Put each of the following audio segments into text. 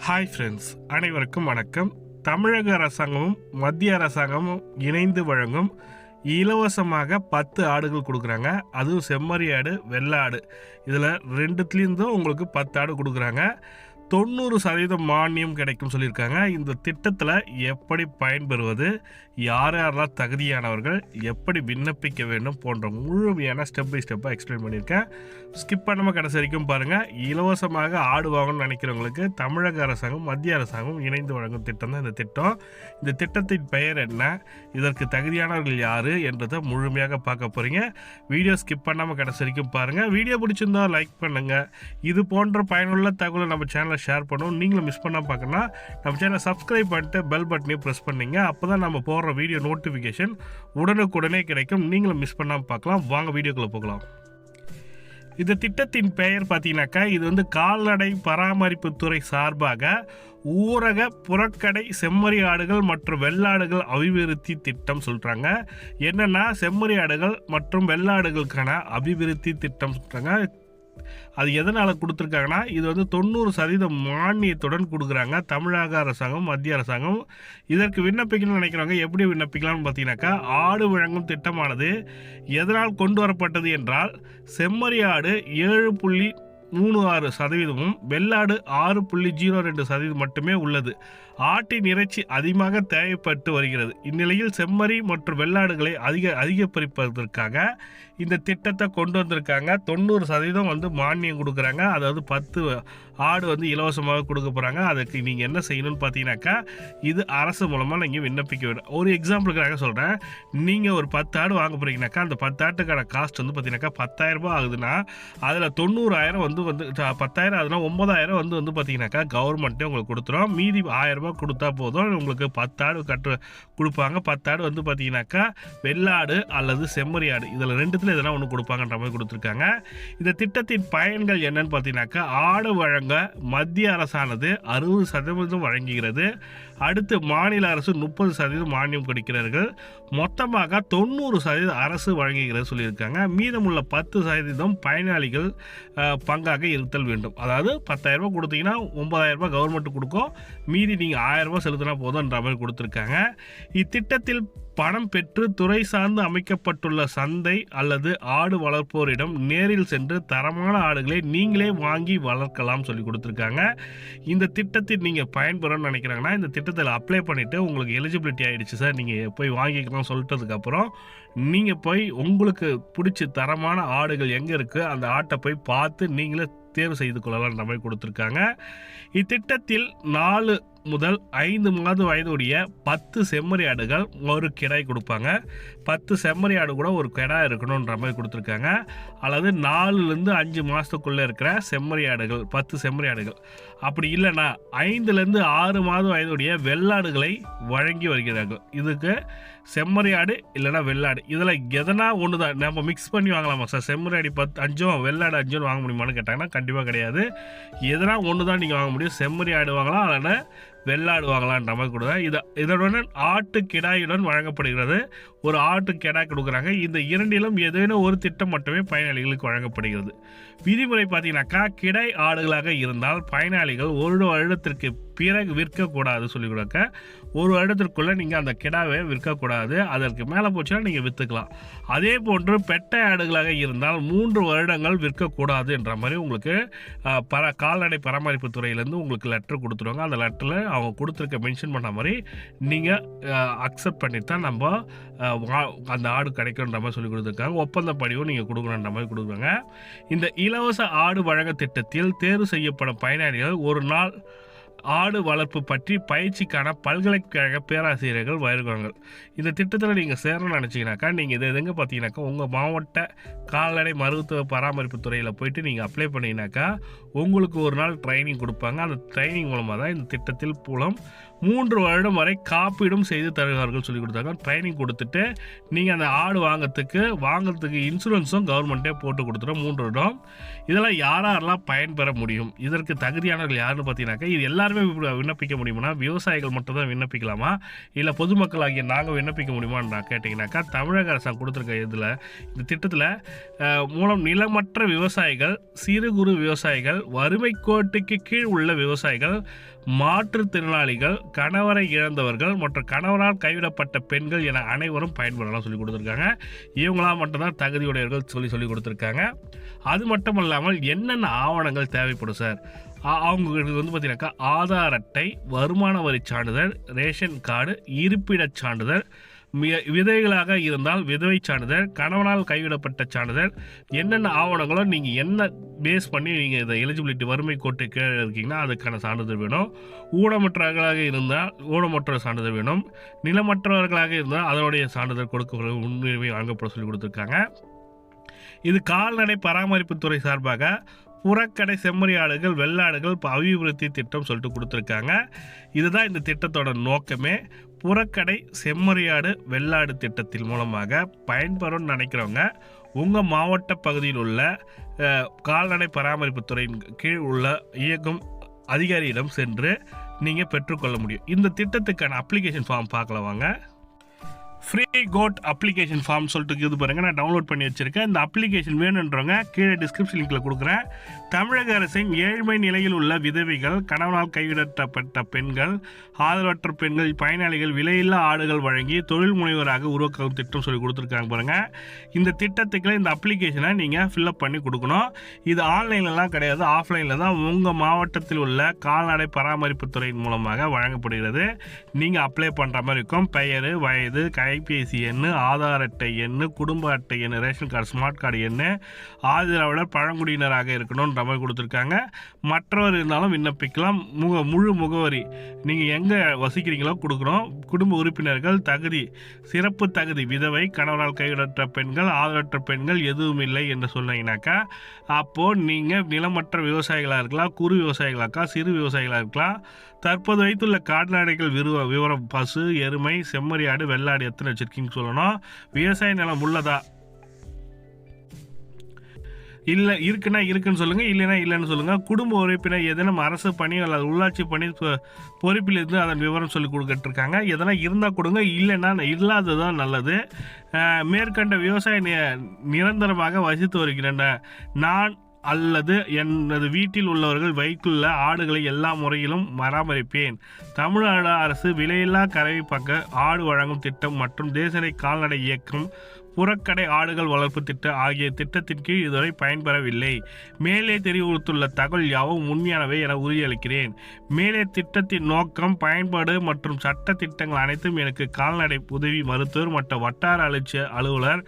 Hi friends, அனைவருக்கும் வணக்கம். தமிழக அரசாங்கமும் மத்திய அரசாங்கமும் இணைந்து வழங்கும் இலவசமாக 10 ஆடுகள் கொடுக்குறாங்க. அதுவும் செம்மறி ஆடு, வெள்ளை ஆடு, இதில் ரெண்டுத்துலேருந்தும் உங்களுக்கு 10 ஆடு கொடுக்குறாங்க. 90% மானியம் கிடைக்கும் சொல்லியிருக்காங்க. இந்த திட்டத்தில் எப்படி பயன்பெறுவது, யார் யாரெல்லாம் தகுதியானவர்கள், எப்படி விண்ணப்பிக்க வேண்டும் போன்ற முழுமையான ஸ்டெப் பை ஸ்டெப்பாக எக்ஸ்பிளைன் பண்ணியிருக்கேன். ஸ்கிப் பண்ணாமல் கடைசி வரைக்கும் பாருங்கள். இலவசமாக ஆடு வாங்கணும்னு நினைக்கிறவங்களுக்கு தமிழக அரசாங்கம் மத்திய அரசாங்கம் இணைந்து வழங்கும் திட்டம் தான் இந்த திட்டம். இந்த திட்டத்தின் பெயர் என்ன, இதற்கு தகுதியானவர்கள் யார் என்றதை முழுமையாக பார்க்க போகிறீங்க. வீடியோ ஸ்கிப் பண்ணாமல் கடைசி வரைக்கும் பாருங்கள். வீடியோ பிடிச்சிருந்தா லைக் பண்ணுங்கள். இது போன்ற பயனுள்ள தகவலை நம்ம சேனலை ஷேர் பண்ணுவோம். நீங்களும் மிஸ் பண்ணால் பார்க்கணும்னா நம்ம சேனலை சப்ஸ்கிரைப் பண்ணிட்டு பெல் பட்டனையும் ப்ரெஸ் பண்ணிங்க. அப்போ தான் நம்ம போடுற வீடியோ நோட்டிஃபிகேஷன் உடனுக்குடனே கிடைக்கும். நீங்களும் மிஸ் பண்ணாமல் பார்க்கலாம். வாங்க வீடியோக்குள்ளே போகலாம். இந்த திட்டத்தின் பெயர் பார்த்தீங்கன்னாக்கா, இது கால்நடை பராமரிப்புத்துறை சார்பாக ஊரக புறக்கடை செம்மறி ஆடுகள் மற்றும் வெள்ளாடுகள் அபிவிருத்தி திட்டம் சொல்கிறாங்க. என்னென்னா, செம்மறி ஆடுகள் மற்றும் வெள்ளாடுகளுக்கான அபிவிருத்தி திட்டம் சொல்கிறாங்க. அது எதனால் கொடுத்துருக்காங்கன்னா, இது 90% மானியத்துடன் கொடுக்குறாங்க தமிழக அரசாங்கம் மத்திய அரசாங்கம். இதற்கு விண்ணப்பிக்கணும்னு நினைக்கிறவங்க எப்படி விண்ணப்பிக்கலாம்னு பார்த்தீங்கன்னாக்கா, ஆடு வழங்கும் திட்டமானது எதனால் கொண்டு வரப்பட்டது என்றால், செம்மறி ஆடு 7.36%, வெள்ளாடு 6.02% மட்டுமே உள்ளது. ஆட்டின் இறைச்சி அதிகமாக தேவைப்பட்டு வருகிறது. இந்நிலையில் செம்மறி மற்றும் வெள்ளாடுகளை அதிகரிப்பதற்காக இந்த திட்டத்தை கொண்டு வந்திருக்காங்க. 90% மானியம் கொடுக்குறாங்க. அதாவது 10 ஆடு இலவசமாக கொடுக்க போகிறாங்க. அதுக்கு நீங்கள் என்ன செய்யணும்னு பார்த்தீங்கன்னாக்கா, இது அரசு மூலமாக நீங்கள் விண்ணப்பிக்க வேண்டும். ஒரு எக்ஸாம்பிளுக்காக சொல்கிறேன். நீங்கள் ஒரு 10 ஆடு வாங்க போகிறீங்கனாக்கா, அந்த 10 ஆட்டுக்கான காஸ்ட் பார்த்தீங்கன்னாக்கா 10,000 ரூபாய் ஆகுதுன்னா, அதில் 90,000 10,000 ஆகுதுன்னா 9,000 பார்த்தீங்கன்னாக்கா கவர்மெண்ட்டே உங்களுக்கு கொடுத்துரும். மீதி 1,000 ரூபாய் கொடுத்தா போதும். உங்களுக்கு 10 ஆடு கொடுப்பாங்க. 10 ஆடு பார்த்தீங்கன்னாக்கா வெள்ளாடு அல்லது செம்மறி ஆடு, இதில் ரெண்டுத்தில் எதனா ஒன்று கொடுப்பாங்கன்ற மாதிரி கொடுத்துருக்காங்க. இந்த திட்டத்தின் பயன்கள் என்னன்னு பார்த்தீங்கன்னாக்கா, ஆடு வழங்க மத்திய அரசானது 60% வழங்குகிறது. அடுத்து மாநில அரசு 30% மானியம் கொடுக்கிறார்கள். மொத்தமாக 90% அரசு வழங்குகிறது சொல்லியிருக்காங்க. மீதமுள்ள 10% பயனாளிகள் பங்காக இருத்தல் வேண்டும். அதாவது 10,000 ரூபாய் கொடுத்தீங்கன்னா 9,000 ரூபாய் கவர்மெண்ட் கொடுக்கும். மீதி நீங்கள் 1,000 ரூபாய் செலுத்தினா போதும்ன்ற மாதிரி கொடுத்துருக்காங்க. இத்திட்டத்தில் பணம் பெற்று துறை சார்ந்து அமைக்கப்பட்டுள்ள சந்தை அல்லது ஆடு வளர்ப்போரிடம் நேரில் சென்று தரமான ஆடுகளை நீங்களே வாங்கி வளர்க்கலாம் சொல்லி கொடுத்துருக்காங்க. இந்த திட்டத்தில் நீங்கள் பயன்பெறணும்னு நினைக்கிறாங்கன்னா, இந்த திட்டத்தில் அப்ளை பண்ணிவிட்டு உங்களுக்கு எலிஜிபிலிட்டி ஆகிடுச்சு சார், நீங்கள் போய் வாங்கிக்கலாம் சொல்லிட்டதுக்கப்புறம் நீங்கள் போய் உங்களுக்கு பிடிச்சி தரமான ஆடுகள் எங்கே இருக்குது அந்த ஆட்டை போய் பார்த்து நீங்களே தேர்வு செய்து கொள்ளலாம்ன்ற மாதிரி கொடுத்துருக்காங்க. இத்திட்டத்தில் 4 முதல் 5 மாத வயதுடைய 10 செம்மறி ஆடுகள் ஒரு கிடாய் கொடுப்பாங்க. 10 செம்மறி ஆடு கூட ஒரு கிடாய் இருக்கணுன்ற மாதிரி கொடுத்துருக்காங்க. அல்லது 4லேருந்து 5 மாதத்துக்குள்ளே இருக்கிற செம்மறி ஆடுகள் 10 செம்மறி ஆடுகள். அப்படி இல்லைன்னா 5லேருந்து 6 மாத வயதுடைய வெள்ளாடுகளை வழங்கி வருகிறார்கள். இதுக்கு செம்மறி ஆடு இல்லைனா வெள்ளாடு, இதில் எதனா ஒன்று தான் நம்ம மிக்ஸ் பண்ணி வாங்கலாமா சார்? செம்மறி ஆடு 5 வெள்ளாடு 5 வாங்க முடியுமான்னு கேட்டாங்கன்னா கண்டிப்பாக கிடையாது. எதனா ஒன்று தான் நீங்கள் வாங்க முடியும். செம்மறி ஆடு வாங்கலாம், இல்லைன்னா வெள்ளாடு வாங்கலான்ற மாதிரி கொடுங்க. இதனுடன் ஆட்டு கிடாயுடன் வழங்கப்படுகிறது. ஒரு ஆட்டு கிடாய் கொடுக்குறாங்க. இந்த இரண்டிலும் ஏதேனும் ஒரு திட்டம் மட்டுமே பயனாளிகளுக்கு வழங்கப்படுகிறது. விதிமுறை பார்த்தீங்கன்னாக்கா, கிடாய் ஆடுகளாக இருந்தால் பயனாளிகள் 1 வருடத்திற்கு பிறகு விற்கக்கூடாது சொல்லிக் கொடுக்க. 1 வருடத்திற்குள்ளே நீங்கள் அந்த கிடாவை விற்கக்கூடாது. அதற்கு மேலே போச்சுன்னா நீங்கள் விற்றுக்கலாம். அதே போன்று பெட்டை ஆடுகளாக இருந்தால் 3 வருடங்கள் விற்கக்கூடாது என்ற மாதிரி உங்களுக்கு கால்நடை பராமரிப்பு துறையிலேருந்து உங்களுக்கு லெட்டர் கொடுத்துருவாங்க. அந்த லெட்டரில் அவங்க கொடுத்துருக்க மென்ஷன் பண்ண மாதிரி நீங்கள் அக்செப்ட் பண்ணி தான் நம்ம அந்த ஆடு கிடைக்குன்ற மாதிரி சொல்லி கொடுத்துருக்காங்க. ஒப்பந்த படிவும் நீங்கள் கொடுக்கணுன்ற மாதிரி கொடுக்குறாங்க. இந்த இலவச ஆடு வழங்க திட்டத்தில் தேர்வு செய்யப்படும் பயனாளிகள் ஒரு நாள் ஆடு வளர்ப்பு பற்றி பயிற்சிக்கான பல்கலைக்கழக பேராசிரியர்கள் வருவார்கள். இந்த திட்டத்தில் நீங்கள் சேரணும்னு நினச்சிங்கனாக்கா, நீங்கள் இது எதுங்க பார்த்தீங்கன்னாக்கா, உங்கள் மாவட்ட கால்நடை மருத்துவ பராமரிப்பு துறையில் போயிட்டு நீங்கள் அப்ளை பண்ணிங்கனாக்கா உங்களுக்கு ஒரு நாள் ட்ரைனிங் கொடுப்பாங்க. அந்த ட்ரைனிங் மூலமாக தான் இந்த திட்டத்தில் மூலம் 3 வருடம் வரை காப்பீடும் செய்து தருவார்கள் சொல்லி கொடுத்தாங்க. ட்ரைனிங் கொடுத்துட்டு நீங்கள் அந்த ஆடு வாங்கிறதுக்கு இன்சூரன்ஸும் கவர்மெண்ட்டே போட்டு கொடுத்துரும் 3 வருடம். இதெல்லாம் யாரெல்லாம் பயன்பெற முடியும், இதற்கு தகுதியானவர்கள் யாருன்னு பார்த்தீங்கன்னாக்கா, இது எல்லாருக்கும் எல்லாருமே விண்ணப்பிக்க முடியுமா? விவசாயிகள் மட்டும் தான் விண்ணப்பிக்கலாமா? இல்லை பொதுமக்கள் ஆகிய நாங்கள் விண்ணப்பிக்க முடியுமான்னு நான் கேட்டிங்கனாக்கா, தமிழக அரசாங்கம் கொடுத்துருக்க இந்த திட்டத்தில் மூலம் நிலமற்ற விவசாயிகள், சிறு குறு விவசாயிகள், வறுமை கோட்டுக்கு கீழ் உள்ள விவசாயிகள், மாற்றுத்திறனாளிகள், கணவரை இழந்தவர்கள் மற்றும் கணவரால் கைவிடப்பட்ட பெண்கள் என அனைவரும் பயன்பெறலாம் சொல்லி கொடுத்துருக்காங்க. இவங்களாம் மட்டும்தான் தகுதியுடையவர்கள் சொல்லி கொடுத்துருக்காங்க. அது மட்டும் இல்லாமல் என்னென்ன ஆவணங்கள் தேவைப்படும் சார்? அவங்களுக்கு பார்த்தீங்கன்னாக்கா ஆதார் அட்டை, வருமான வரி சான்றிதழ், ரேஷன் கார்டு, இருப்பிடச் சான்றிதழ், விதவைகளாக இருந்தால் விதவை சான்றிதழ், கணவனால் கைவிடப்பட்ட சான்றிதழ், என்னென்ன ஆவணங்களோ நீங்கள் என்ன பேஸ் பண்ணி நீங்கள் இதை எலிஜிபிலிட்டி வறுமை கோட்டை கீழே இருக்கீங்கன்னா அதுக்கான சான்றிதழ் வேணும். ஊனமற்றவர்களாக இருந்தால் ஊனமற்ற சான்றிதழ் வேணும். நிலமற்றவர்களாக இருந்தால் அதனுடைய சான்றிதழ் கொடுக்க முன்னுரிமை வழங்கப்பட சொல்லி கொடுத்துருக்காங்க. இது கால்நடை பராமரிப்புத்துறை சார்பாக புறக்கடை செம்மறியாடுகள் வெள்ளாடுகள் அபிவிருத்தி திட்டம் சொல்லிட்டு கொடுத்துருக்காங்க. இதுதான் இந்த திட்டத்தோட நோக்கமே. புறக்கடை செம்மறியாடு வெள்ளாடு திட்டத்தின் மூலமாக பயன்பெறும்னு நினைக்கிறவங்க உங்கள் மாவட்ட பகுதியில் உள்ள கால்நடை பராமரிப்புத்துறையின் கீழ் உள்ள இயக்கும் அதிகாரியிடம் சென்று நீங்கள் பெற்றுக்கொள்ள முடியும். இந்த திட்டத்துக்கான அப்ளிகேஷன் ஃபார்ம் பார்க்கலாம் வாங்க. ஃப்ரீ கோட் அப்ளிகேஷன் ஃபார்ம் சொல்லிட்டு இது பாருங்கள், நான் டவுன்லோட் பண்ணி வச்சுருக்கேன். இந்த அப்ளிகேஷன் வேணுன்றவங்க கீழே டிஸ்கிரிப்ஷன் லிங்கில் கொடுக்குறேன். தமிழக அரசின் ஏழ்மை நிலையில் உள்ள விதவைகள், கணவனால் கைவிடப்பட்ட பெண்கள், ஆதரவற்ற பெண்கள் பயனாளிகள் விலையில்லா ஆடுகள் வழங்கி தொழில் முனைவராக உருவாக்கும் திட்டம் சொல்லி கொடுத்துருக்காங்க பாருங்கள். இந்த திட்டத்துக்குள்ள இந்த அப்ளிகேஷனை நீங்கள் ஃபில்அப் பண்ணி கொடுக்கணும். இது ஆன்லைன்லலாம் கிடையாது, ஆஃப்லைனில் தான் உங்கள் மாவட்டத்தில் உள்ள கால்நடை பராமரிப்புத்துறையின் மூலமாக வழங்கப்படுகிறது. நீங்கள் அப்ளை பண்ணுற மாதிரி இருக்கும். பெயர், வயது, கைபேசி எண், ஆதார் அட்டை எண், குடும்ப அட்டை எண், ரேஷன் கார்டு, ஸ்மார்ட் கார்டு எண், ஆதரவாளர் பழங்குடியினராக இருக்கணும்ன்ற மாதிரி கொடுத்துருக்காங்க. மற்றவர் இருந்தாலும் விண்ணப்பிக்கலாம். முழு முகவரி நீங்கள் எங்கே வசிக்கிறீங்களோ கொடுக்குறோம். குடும்ப உறுப்பினர்கள் தகுதி, சிறப்பு தகுதி விதவை, கணவரால் கைவிடற்ற பெண்கள், ஆதரவற்ற பெண்கள் எதுவும் இல்லை என்று சொன்னீங்கன்னாக்கா அப்போது நீங்கள் நிலமற்ற விவசாயிகளாக இருக்கலாம், குறு விவசாயிகளாக்கா, சிறு விவசாயிகளாக இருக்கலாம். தற்போது வைத்துள்ள கால்நடைகள் விவரம் பசு, எருமை, செம்மறியாடு, வெள்ளாடு எத்தனை வச்சுருக்கீங்கன்னு சொல்லணும். விவசாய நிலம் உள்ளதா, இல்லை இருக்குன்னா இருக்குன்னு சொல்லுங்கள், இல்லைன்னா இல்லைன்னு சொல்லுங்கள். குடும்ப உறுப்பினர் எதனும் அரசு பணி அல்லது உள்ளாட்சி பணி பொறுப்பில் இருந்து அதன் விவரம் சொல்லி கொடுத்துட்ருக்காங்க. எதனா இருந்தால் கொடுங்க, இல்லைன்னா இல்லாததான் நல்லது. மேற்கண்ட விவசாய நிரந்தரமாக வசித்து வருகின்றன. நான் அல்லது எனது வீட்டில் உள்ளவர்கள் வைத்துள்ள ஆடுகளை எல்லா முறையிலும் பராமரிப்பேன். தமிழ்நாடு அரசு விலையில்லா கறவை பக்க ஆடு வழங்கும் திட்டம் மற்றும் தேசிய கால்நடை இயக்கம் புறக்கடை ஆடுகள் வளர்ப்பு திட்டம் ஆகிய திட்டத்தின் கீழ் இதுவரை பயன்பெறவில்லை. மேலே தெரிவித்துள்ள தகவல் யாவும் உண்மையானவை என உறுதியளிக்கிறேன். மேலே திட்டத்தின் நோக்கம், பயன்பாடு மற்றும் சட்ட திட்டங்கள் அனைத்தும் எனக்கு கால்நடை உதவி மருத்துவர் மற்றும் வட்டார அலுவலக அலுவலர்,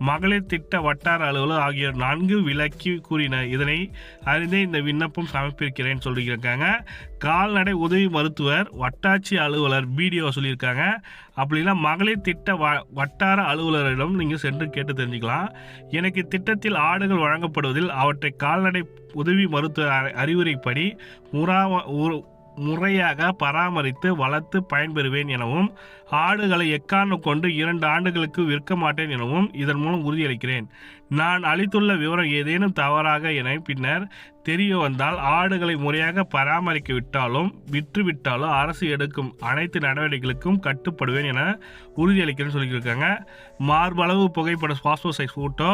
மகளிர் திட்ட வட்டார அலுவலர் ஆகியோர் நன்கு விளக்கி கூறினர். இதனை அறிந்தே இந்த விண்ணப்பம் சமர்ப்பிக்கிறேன்னு சொல்லியிருக்காங்க. கால்நடை உதவி மருத்துவர், வட்டாட்சி அலுவலர் பிடிஓ சொல்லியிருக்காங்க. அப்படின்னா மகளிர் திட்ட வட்டார அலுவலரிடம் நீங்கள் சென்று கேட்டு தெரிஞ்சுக்கலாம். எனக்கு திட்டத்தில் ஆடுகள் வழங்கப்படுவதில் அவற்றை கால்நடை உதவி மருத்துவ அறிவுரைப்படி முறையாக பராமரித்து வளர்த்து பயன்பெறுவேன் எனவும், ஆடுகளை எக்காரணம் கொண்டு 2 ஆண்டுகளுக்கு விற்க மாட்டேன் எனவும் இதன் மூலம் உறுதியளிக்கிறேன். நான் அளித்துள்ள விவரம் ஏதேனும் தவறாக என பின்னர் தெரிய வந்தால் ஆடுகளை முறையாக பராமரிக்க விட்டாலும் விற்றுவிட்டாலோ அரசு எடுக்கும் அனைத்து நடவடிக்கைகளுக்கும் கட்டுப்படுவேன் என உறுதியளிக்கிறேன்னு சொல்லியிருக்காங்க. மார்பளவு புகைப்பட பாஸ்போர்ட் சைஸ் ஃபோட்டோ,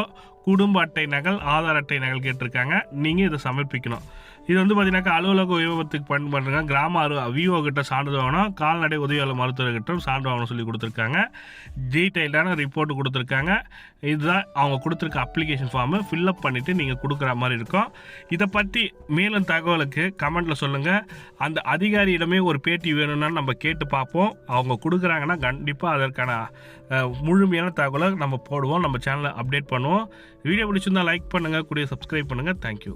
குடும்ப அட்டை நகல், ஆதார் அட்டை நகல் கேட்டிருக்காங்க. நீங்கள் இதை சமர்ப்பிக்கணும். இது பார்த்தீங்கன்னாக்கா அலுவலக உபயோகத்துக்கு பண்ணுறாங்க. கிராம விஓ கிட்ட சான்றிதழ் வாங்கணும், கால்நடை உதவியாளர் மருத்துவர்கிட்ட சான்று வாங்கணும் சொல்லி கொடுத்துருக்காங்க. டீட்டெயில்டான ரிப்போர்ட் கொடுத்துருக்காங்க. இதுதான் அவங்க கொடுத்துருக்க அப்ளிகேஷன் ஃபார்மு. ஃபில்அப் பண்ணிவிட்டு நீங்கள் கொடுக்குற மாதிரி இருக்கும். இதை பற்றி மேலும் தகவலுக்கு கமெண்ட்டில் சொல்லுங்கள். அந்த அதிகாரியிடமே ஒரு பேட்டி வேணும்னா நம்ம கேட்டு பார்ப்போம். அவங்க கொடுக்குறாங்கன்னா கண்டிப்பாக அதற்கான முழுமையான தகவலை நம்ம போடுவோம், நம்ம சேனலை அப்டேட் பண்ணுவோம். வீடியோ பிடிச்சிருந்தால் லைக் பண்ணுங்கள், கூட சப்ஸ்கிரைப் பண்ணுங்கள். தேங்க்யூ.